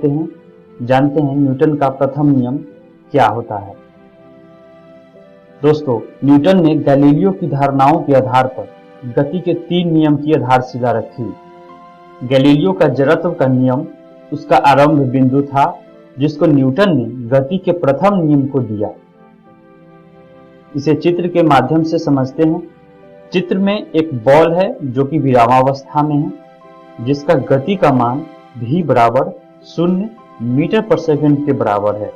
करते हैं, जानते हैं न्यूटन का प्रथम नियम क्या होता है। दोस्तों, न्यूटन ने गैलीलियो की धारणाओं के आधार पर गति के 3 नियम की आधारशिला रखी। गैलीलियो का जड़त्व का नियम उसका आरंभ बिंदु था, जिसको न्यूटन ने गति के प्रथम नियम को दिया। इसे चित्र के माध्यम से समझते हैं। चित्र में एक बॉल है जो कि विरामावस्था में है, जिसका गति का मान v बराबर 0 मीटर पर सेकंड के बराबर है।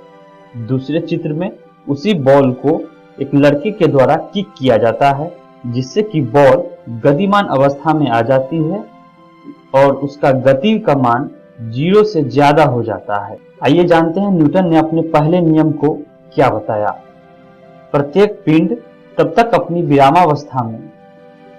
दूसरे चित्र में उसी बॉल को एक लड़के के द्वारा किक किया जाता है, जिससे कि बॉल गतिमान अवस्था में आ जाती है और उसका गति का मान 0 से ज्यादा हो जाता है। आइए जानते हैं न्यूटन ने अपने पहले नियम को क्या बताया। प्रत्येक पिंड तब तक अपनी विरामावस्था में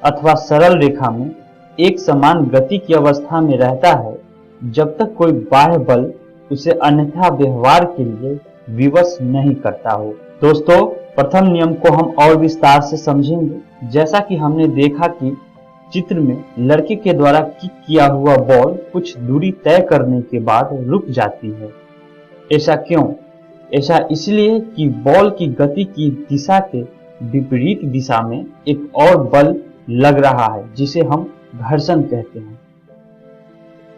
अथवा सरल रेखा में एक समान गति की अवस्था में रहता है, जब तक कोई बाह्य बल उसे अन्यथा व्यवहार के लिए विवश नहीं करता हो। दोस्तों, प्रथम नियम को हम और विस्तार से समझेंगे। जैसा कि हमने देखा कि चित्र में लड़के के द्वारा किक किया हुआ बॉल कुछ दूरी तय करने के बाद रुक जाती है। ऐसा क्यों? ऐसा इसलिए कि बॉल की गति की दिशा के विपरीत दिशा में एक और बल लग रहा है, जिसे हम घर्षण कहते हैं।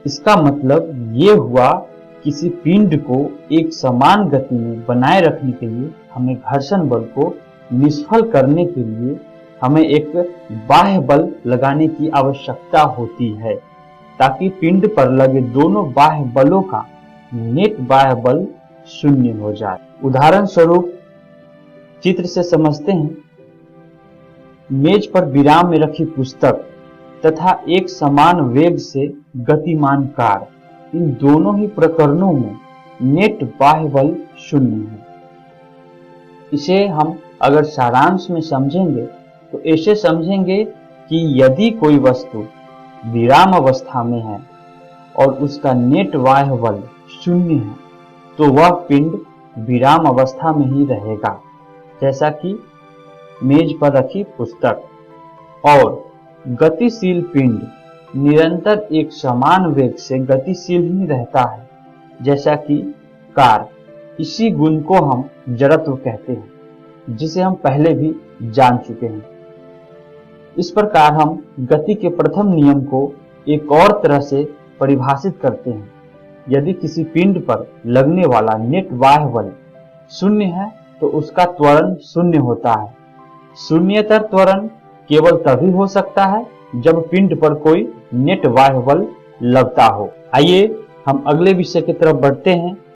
इसका मतलब ये हुआ, किसी पिंड को एक समान गति में बनाए रखने के लिए हमें घर्षण बल को निष्फल करने के लिए हमें एक बाह्य बल लगाने की आवश्यकता होती है, ताकि पिंड पर लगे दोनों बाह्य बलों का नेट बाह्य बल 0 हो जाए। उदाहरण स्वरूप चित्र से समझते हैं। मेज पर विराम में रखी पुस्तक तथा एक समान वेग से गतिमान कार, इन दोनों ही प्रकरणों में नेट बाह्य बल 0 है। इसे हम अगर सारांश में समझेंगे तो ऐसे समझेंगे कि यदि कोई वस्तु विराम अवस्था में है और उसका नेट बाह्य बल 0 है, तो वह पिंड विराम अवस्था में ही रहेगा, जैसा कि मेज पर रखी पुस्तक। और गतिशील पिंड निरंतर एक समान वेग से गतिशील ही रहता है, जैसा कि कार। इसी गुण को हम जड़त्व कहते हैं, जिसे हम पहले भी जान चुके हैं। इस प्रकार हम गति के प्रथम नियम को एक और तरह से परिभाषित करते हैं। यदि किसी पिंड पर लगने वाला नेट बाह्य बल 0 है, तो उसका त्वरण 0 होता है। शून्यतर त्वरण केवल तभी हो सकता है जब पिंड पर कोई नेट बाह्य बल लगता हो। आइए हम अगले विषय की तरफ बढ़ते हैं।